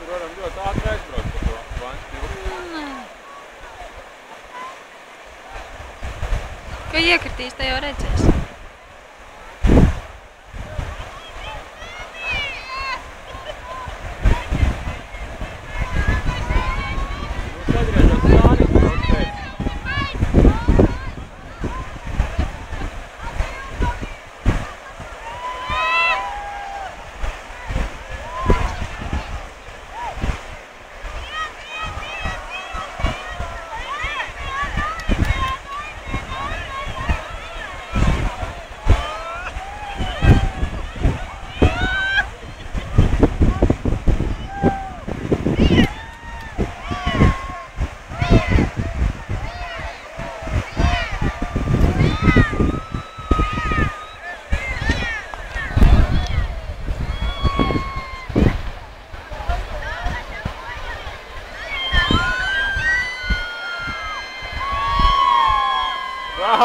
tur varam ļoti ātri aizbraukt par to Vaņas tiltu. Ka iekritīs, te jau redzēs.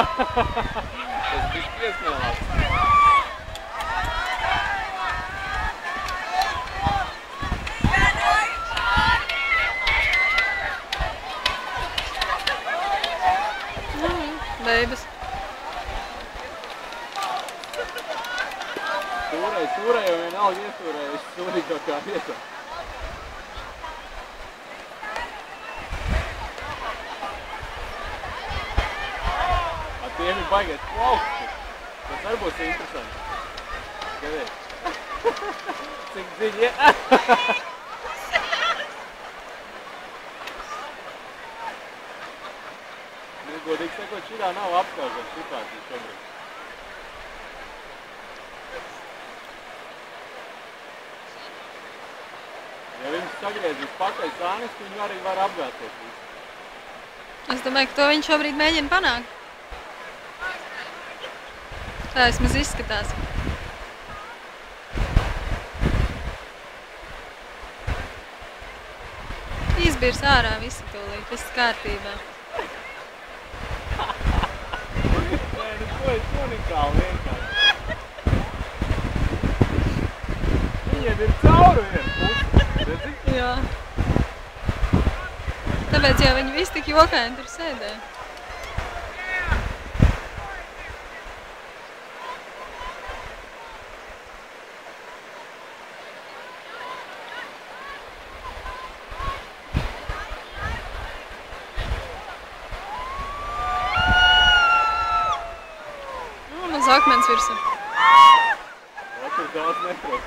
Tas bija piesmēlās. Beigas. Stūrēja, jo vienalga iestūrēja stūrīgākā vietā. Tiem ir baigies plaukti. Tas arī būs interesanti. Skaties. Cik dziļi ir. Godīgi sakot, šitā nav apskaužama situācija šobrīd. Ja viņš sagriezīs pakaļ sāniski, viņu arī var apgāsties visu. Es domāju, ka to viņš šobrīd mēģina panākt. Tā vismaz izskatās. Izbirs ārā visu tūlīt, viss kārtībā. Nē, nu to ir unikāli vienkārši. Viņiem ir cauri viena pusi, redzi? Jā. Tāpēc jau viņi visi tik jokaini tur sēdēja. Maz akmens virsū. Tur daudz neprot.